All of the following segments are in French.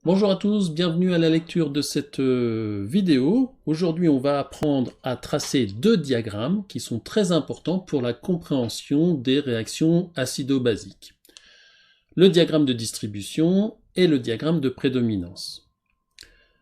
Bonjour à tous, bienvenue à la lecture de cette vidéo. Aujourd'hui, on va apprendre à tracer deux diagrammes qui sont très importants pour la compréhension des réactions acido-basiques. Le diagramme de distribution et le diagramme de prédominance.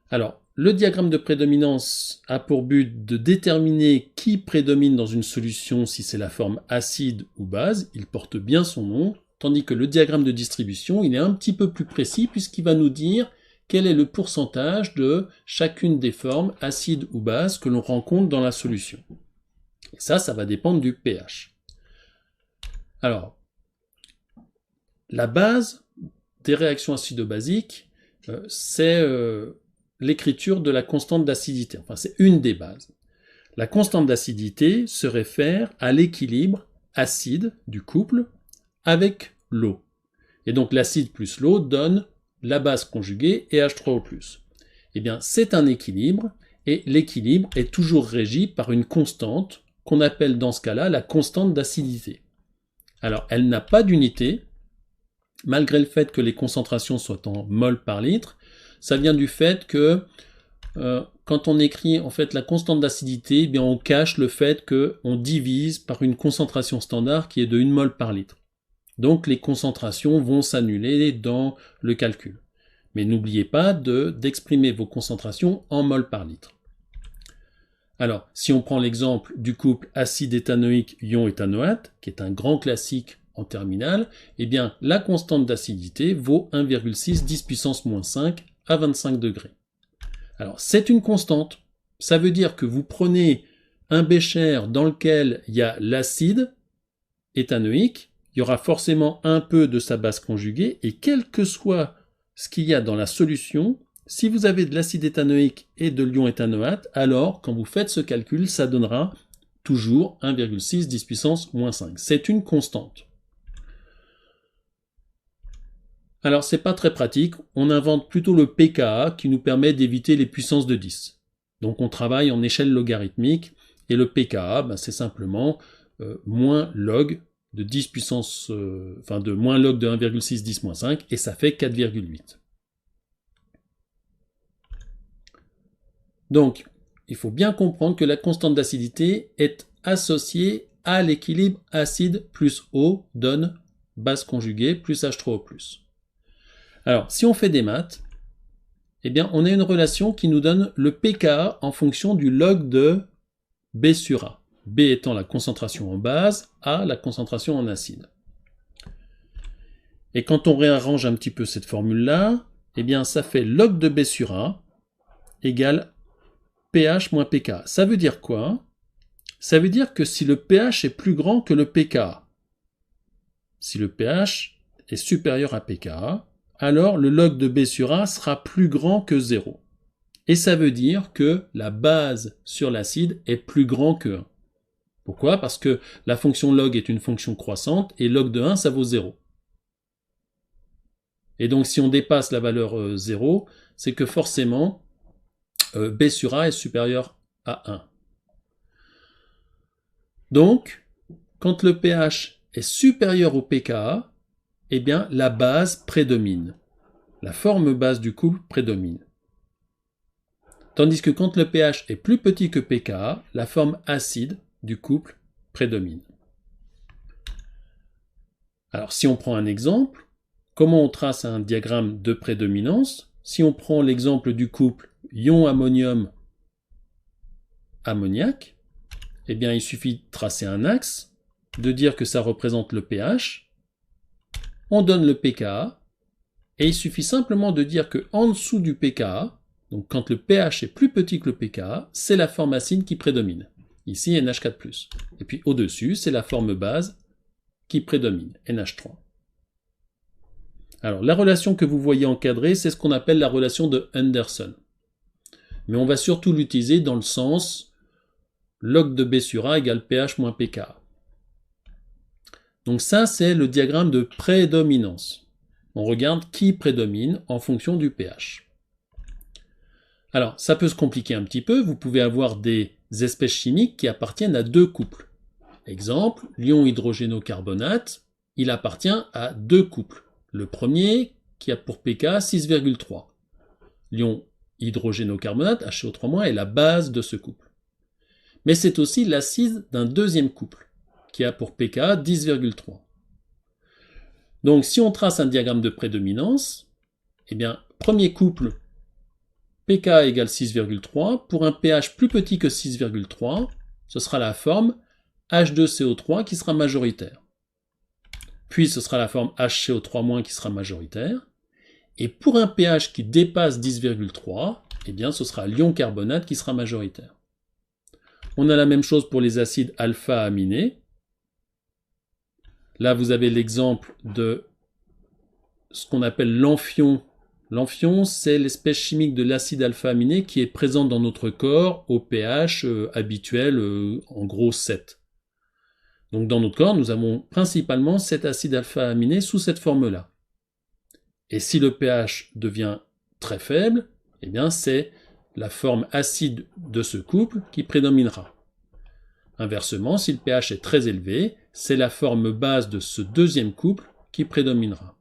Alors, le diagramme de prédominance a pour but de déterminer qui prédomine dans une solution, si c'est la forme acide ou base, il porte bien son nom, tandis que le diagramme de distribution, il est un petit peu plus précis puisqu'il va nous dire quel est le pourcentage de chacune des formes, acide ou base, que l'on rencontre dans la solution. Et ça va dépendre du pH. Alors, la base des réactions acido-basiques, c'est l'écriture de la constante d'acidité. Enfin, c'est une des bases. La constante d'acidité se réfère à l'équilibre acide du couple avec l'eau. Et donc l'acide plus l'eau donne la base conjuguée et H3O+. Eh bien, c'est un équilibre, et l'équilibre est toujours régi par une constante qu'on appelle dans ce cas-là la constante d'acidité. Alors, elle n'a pas d'unité, malgré le fait que les concentrations soient en mol par litre. Ça vient du fait que quand on écrit en fait la constante d'acidité, eh bien on cache le fait qu'on divise par une concentration standard qui est de 1 mol par litre. Donc les concentrations vont s'annuler dans le calcul. Mais n'oubliez pas d'exprimer vos concentrations en mol par litre. Alors, si on prend l'exemple du couple acide éthanoïque ion éthanoate, qui est un grand classique en terminale, eh bien la constante d'acidité vaut 1,6 10 puissance moins 5 à 25 degrés. Alors, c'est une constante. Ça veut dire que vous prenez un bécher dans lequel il y a l'acide éthanoïque, il y aura forcément un peu de sa base conjuguée, et quel que soit ce qu'il y a dans la solution, si vous avez de l'acide éthanoïque et de l'ion éthanoate, alors quand vous faites ce calcul, ça donnera toujours 1,6 10 puissance moins 5. C'est une constante. Alors c'est pas très pratique, on invente plutôt le pKa qui nous permet d'éviter les puissances de 10. Donc on travaille en échelle logarithmique, et le pKa, c'est simplement moins log de 10 puissance, de moins log de 1,6 10 moins 5, et ça fait 4,8. Donc, il faut bien comprendre que la constante d'acidité est associée à l'équilibre acide plus eau donne base conjuguée plus H3O+. Alors, si on fait des maths, eh bien, on a une relation qui nous donne le pKa en fonction du log de B sur A. B étant la concentration en base, A la concentration en acide. Et quand on réarrange un petit peu cette formule-là, eh bien, ça fait log de B sur A égale pH moins pKa. Ça veut dire quoi? Ça veut dire que si le pH est plus grand que le pKa, si le pH est supérieur à pKa, alors le log de B sur A sera plus grand que 0. Et ça veut dire que la base sur l'acide est plus grand que 1. Pourquoi? Parce que la fonction log est une fonction croissante, et log de 1, ça vaut 0. Et donc si on dépasse la valeur 0, c'est que forcément B sur A est supérieur à 1. Donc, quand le pH est supérieur au pKa, eh bien la base prédomine. La forme base du couple prédomine. Tandis que quand le pH est plus petit que pKa, la forme acide du couple prédomine. Alors si on prend un exemple, comment on trace un diagramme de prédominance? Si on prend l'exemple du couple ion ammonium-ammoniac, eh bien il suffit de tracer un axe, de dire que ça représente le pH, on donne le pKa, et il suffit simplement de dire que en dessous du pKa, donc quand le pH est plus petit que le pKa, c'est la forme acide qui prédomine. Ici NH4+. Et puis au-dessus, c'est la forme base qui prédomine, NH3. Alors la relation que vous voyez encadrée, c'est ce qu'on appelle la relation de Henderson. Mais on va surtout l'utiliser dans le sens log de B sur A égale pH moins pKa. Donc ça, c'est le diagramme de prédominance. On regarde qui prédomine en fonction du pH. Alors, ça peut se compliquer un petit peu. Vous pouvez avoir des espèces chimiques qui appartiennent à deux couples. Exemple, l'ion hydrogénocarbonate, il appartient à deux couples. Le premier, qui a pour pK 6,3. l'ion hydrogénocarbonate, HCO3-, est la base de ce couple. Mais c'est aussi l'acide d'un deuxième couple, qui a pour pKa 10,3. Donc si on trace un diagramme de prédominance, eh bien, premier couple, pKa égale 6,3. Pour un pH plus petit que 6,3, ce sera la forme H2CO3 qui sera majoritaire. Puis ce sera la forme HCO3- qui sera majoritaire. Et pour un pH qui dépasse 10,3, eh bien, ce sera l'ion carbonate qui sera majoritaire. On a la même chose pour les acides alpha-aminés. Là, vous avez l'exemple de ce qu'on appelle l'amphion. L'amphion, c'est l'espèce chimique de l'acide alpha-aminé qui est présente dans notre corps au pH habituel, en gros 7. Donc dans notre corps, nous avons principalement cet acide alpha-aminé sous cette forme-là. Et si le pH devient très faible, eh bien c'est la forme acide de ce couple qui prédominera. Inversement, si le pH est très élevé, c'est la forme base de ce deuxième couple qui prédominera.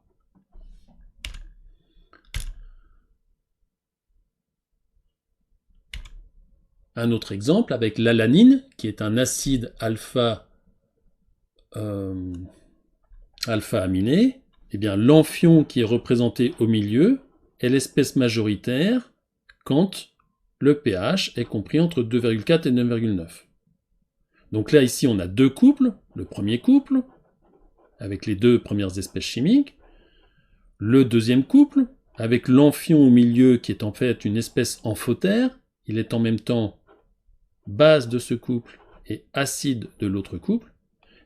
Un autre exemple avec l'alanine, qui est un acide alpha-aminé, eh bien l'amphion qui est représenté au milieu est l'espèce majoritaire quand le pH est compris entre 2,4 et 9,9. Donc là, ici, on a deux couples. Le premier couple, avec les deux premières espèces chimiques. Le deuxième couple, avec l'amphion au milieu, qui est en fait une espèce amphotère. Il est en même temps base de ce couple et acide de l'autre couple.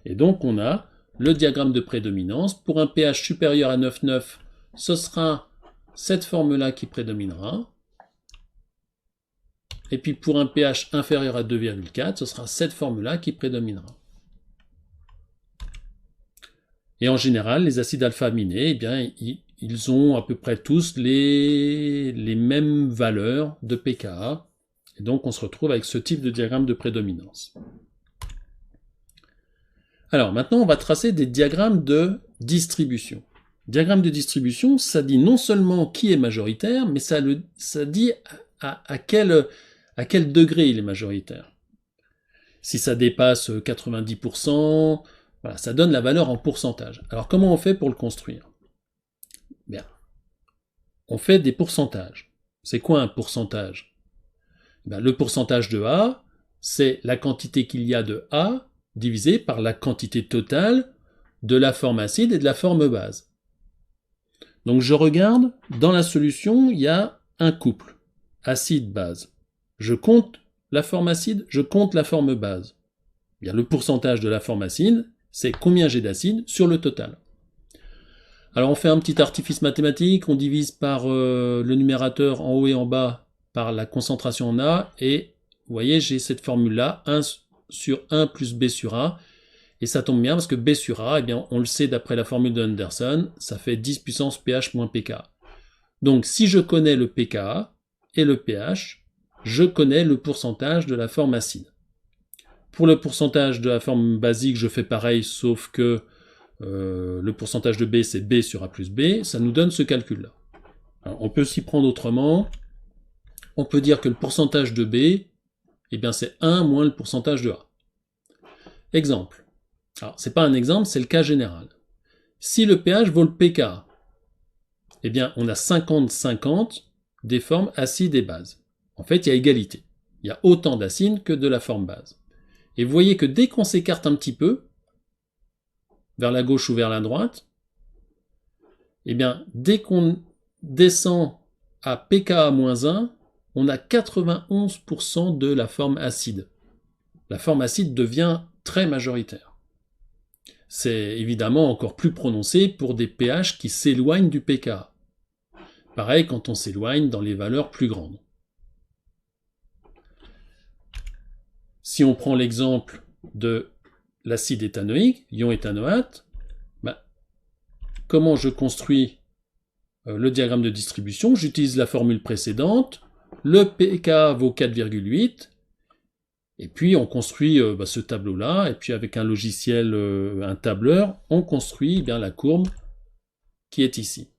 Et donc, on a le diagramme de prédominance. Pour un pH supérieur à 9,9, ce sera cette forme-là qui prédominera. Et puis pour un pH inférieur à 2,4, ce sera cette forme-là qui prédominera. Et en général, les acides alpha-aminés, eh bien, ils ont à peu près tous les mêmes valeurs de pKa. Et donc on se retrouve avec ce type de diagramme de prédominance. Alors maintenant, on va tracer des diagrammes de distribution. Diagramme de distribution, ça dit non seulement qui est majoritaire, mais ça dit à quel degré il est majoritaire. Si ça dépasse 90%, voilà, ça donne la valeur en pourcentage. Alors comment on fait pour le construire? Bien, on fait des pourcentages. C'est quoi un pourcentage? Bien, le pourcentage de A, c'est la quantité qu'il y a de A divisé par la quantité totale de la forme acide et de la forme base. Donc je regarde, dans la solution, il y a un couple, acide-base. Je compte la forme acide, je compte la forme base. Bien, le pourcentage de la forme acide, c'est combien j'ai d'acide sur le total. Alors on fait un petit artifice mathématique, on divise par le numérateur en haut et en bas par la concentration en A, et vous voyez, j'ai cette formule-là, 1 sur 1 plus B sur A, et ça tombe bien parce que B sur A, eh bien, on le sait d'après la formule de Anderson, ça fait 10 puissance pH moins pKa. Donc si je connais le pKa et le pH, je connais le pourcentage de la forme acide. Pour le pourcentage de la forme basique, je fais pareil, sauf que le pourcentage de B, c'est B sur A plus B, ça nous donne ce calcul-là. On peut s'y prendre autrement. On peut dire que le pourcentage de B, eh bien, c'est 1 moins le pourcentage de A. Exemple. Alors, c'est pas un exemple, c'est le cas général. Si le pH vaut le pKa, eh bien, on a 50-50 des formes acides et bases. En fait, il y a égalité. Il y a autant d'acide que de la forme base. Et vous voyez que dès qu'on s'écarte un petit peu, vers la gauche ou vers la droite, eh bien, dès qu'on descend à pKa-1, on a 91% de la forme acide. La forme acide devient très majoritaire. C'est évidemment encore plus prononcé pour des pH qui s'éloignent du pKa. Pareil quand on s'éloigne dans les valeurs plus grandes. Si on prend l'exemple de l'acide éthanoïque, ion éthanoate, comment je construis le diagramme de distribution? J'utilise la formule précédente, le pKa vaut 4,8, et puis on construit ce tableau-là, et puis avec un logiciel, un tableur, on construit bien la courbe qui est ici.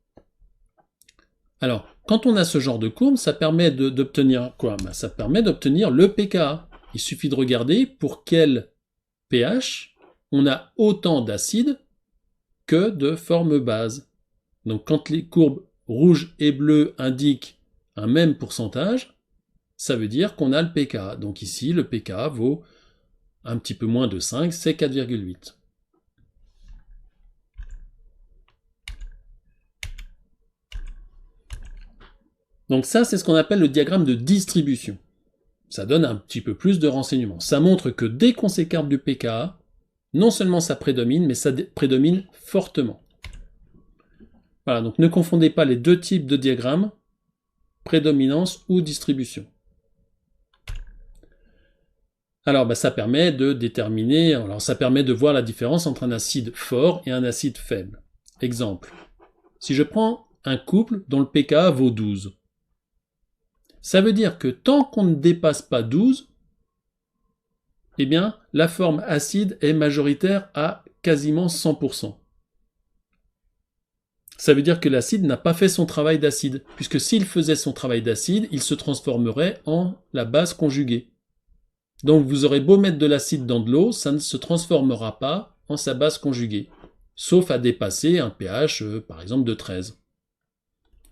Alors, quand on a ce genre de courbe, ça permet d'obtenir quoi? Ça permet d'obtenir le pKa. Il suffit de regarder pour quel pH on a autant d'acide que de forme base. Donc quand les courbes rouge et bleu indiquent un même pourcentage, ça veut dire qu'on a le pKa. Donc ici, le pKa vaut un petit peu moins de 5, c'est 4,8. Donc ça, c'est ce qu'on appelle le diagramme de distribution. Ça donne un petit peu plus de renseignements. Ça montre que dès qu'on s'écarte du pKa, non seulement ça prédomine, mais ça prédomine fortement. Voilà, donc ne confondez pas les deux types de diagrammes, prédominance ou distribution. Alors ça permet de déterminer, ça permet de voir la différence entre un acide fort et un acide faible. Exemple, si je prends un couple dont le pKa vaut 12, ça veut dire que tant qu'on ne dépasse pas 12, eh bien, la forme acide est majoritaire à quasiment 100%. Ça veut dire que l'acide n'a pas fait son travail d'acide, puisque s'il faisait son travail d'acide, il se transformerait en la base conjuguée. Donc vous aurez beau mettre de l'acide dans de l'eau, ça ne se transformera pas en sa base conjuguée, sauf à dépasser un pH, par exemple, de 13.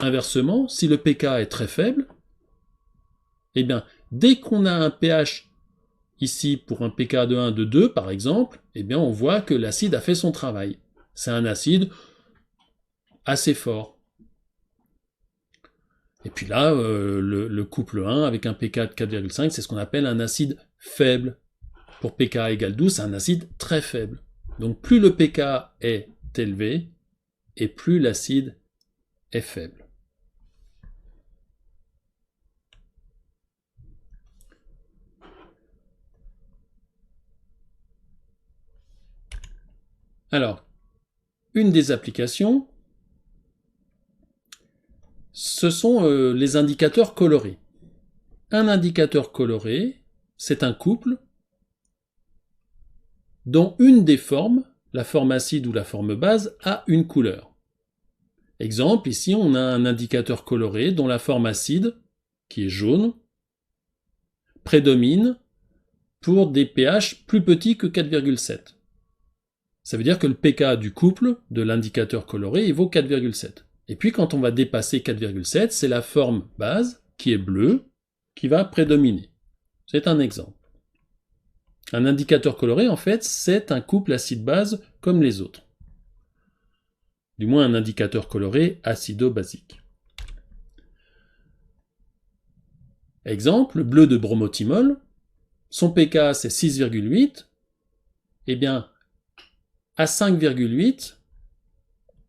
Inversement, si le pKa est très faible, eh bien, dès qu'on a un pH ici, pour un pKa de 1, de 2 par exemple, eh bien on voit que l'acide a fait son travail. C'est un acide assez fort. Et puis là, le couple 1 avec un pKa de 4,5, c'est ce qu'on appelle un acide faible. Pour pKa égale 12, c'est un acide très faible. Donc plus le pKa est élevé, et plus l'acide est faible. Alors, une des applications, ce sont les indicateurs colorés. Un indicateur coloré, c'est un couple dont une des formes, la forme acide ou la forme base, a une couleur. Exemple, ici on a un indicateur coloré dont la forme acide, qui est jaune, prédomine pour des pH plus petits que 4,7. Ça veut dire que le pKa du couple de l'indicateur coloré il vaut 4,7. Et puis quand on va dépasser 4,7, c'est la forme base, qui est bleue, qui va prédominer. C'est un exemple. Un indicateur coloré, en fait, c'est un couple acide-base comme les autres. Du moins un indicateur coloré acido-basique. Exemple, le bleu de bromothymol, son pKa c'est 6,8, eh bien, à 5,8,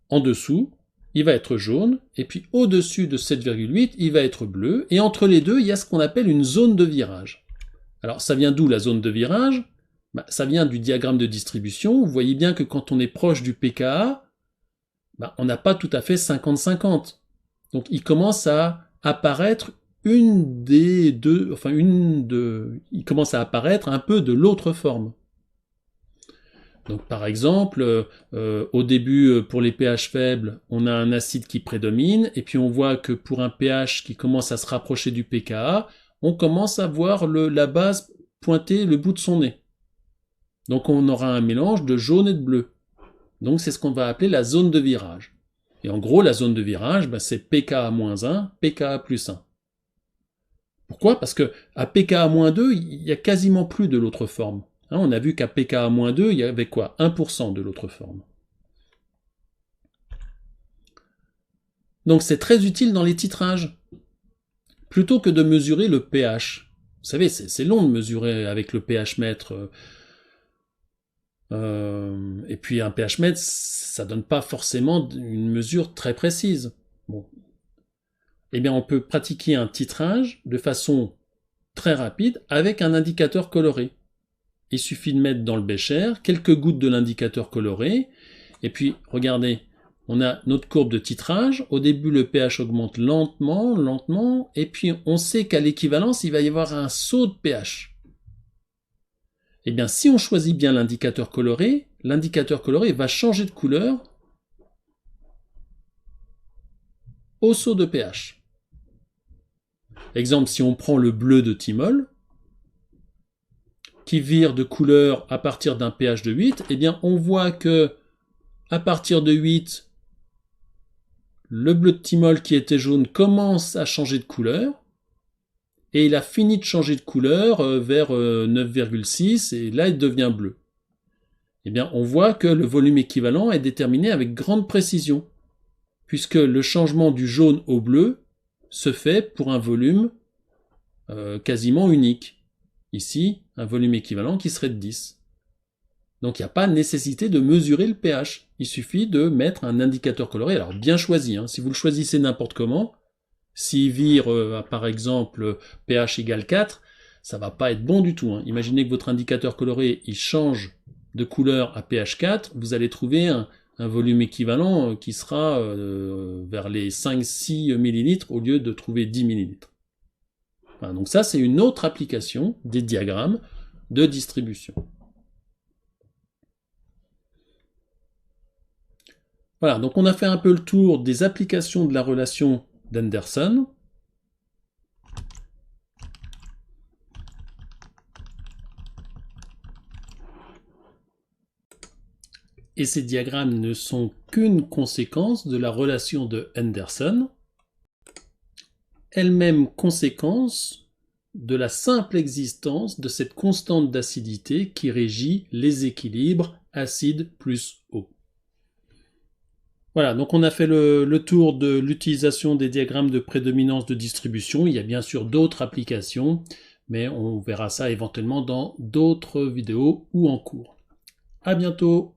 en dessous, il va être jaune, et puis au-dessus de 7,8, il va être bleu, et entre les deux, il y a ce qu'on appelle une zone de virage. Alors, ça vient d'où la zone de virage? Ça vient du diagramme de distribution. Vous voyez bien que quand on est proche du pKa, on n'a pas tout à fait 50-50. Donc, il commence à apparaître il commence à apparaître un peu de l'autre forme. Donc par exemple, au début, pour les pH faibles, on a un acide qui prédomine, et puis on voit que pour un pH qui commence à se rapprocher du pKa, on commence à voir la base pointer le bout de son nez. Donc on aura un mélange de jaune et de bleu. Donc c'est ce qu'on va appeler la zone de virage. Et en gros, la zone de virage, c'est pKa-1, pKa+1. Pourquoi? Parce que à pKa-2, il y a quasiment plus de l'autre forme. On a vu qu'à pKa-2, il y avait quoi? 1% de l'autre forme. Donc c'est très utile dans les titrages. Plutôt que de mesurer le pH. Vous savez, c'est long de mesurer avec le pH mètre. Et puis un pH mètre, ça donne pas forcément une mesure très précise. Bon. Eh bien, on peut pratiquer un titrage de façon très rapide avec un indicateur coloré. Il suffit de mettre dans le bécher quelques gouttes de l'indicateur coloré, et puis regardez, on a notre courbe de titrage. Au début, le pH augmente lentement, et puis on sait qu'à l'équivalence, il va y avoir un saut de pH. Eh bien, si on choisit bien l'indicateur coloré va changer de couleur au saut de pH. Exemple, si on prend le bleu de thymol, qui vire de couleur à partir d'un pH de 8, eh bien on voit que à partir de 8, le bleu de thymol qui était jaune commence à changer de couleur, et il a fini de changer de couleur vers 9,6, et là il devient bleu. Eh bien on voit que le volume équivalent est déterminé avec grande précision, puisque le changement du jaune au bleu se fait pour un volume quasiment unique. Ici, un volume équivalent qui serait de 10. Donc il n'y a pas nécessité de mesurer le pH. Il suffit de mettre un indicateur coloré, alors bien choisi. Si vous le choisissez n'importe comment, s'il vire par exemple pH égale 4, ça va pas être bon du tout. Imaginez que votre indicateur coloré il change de couleur à pH 4, vous allez trouver un volume équivalent qui sera vers les 5-6 ml au lieu de trouver 10 ml. Voilà, donc ça c'est une autre application des diagrammes de distribution. Voilà, donc on a fait un peu le tour des applications de la relation d'Henderson. Et ces diagrammes ne sont qu'une conséquence de la relation de Henderson, elle-même conséquence de la simple existence de cette constante d'acidité qui régit les équilibres acide plus eau. Voilà, donc on a fait le tour de l'utilisation des diagrammes de prédominance de distribution. Il y a bien sûr d'autres applications, mais on verra ça éventuellement dans d'autres vidéos ou en cours. À bientôt!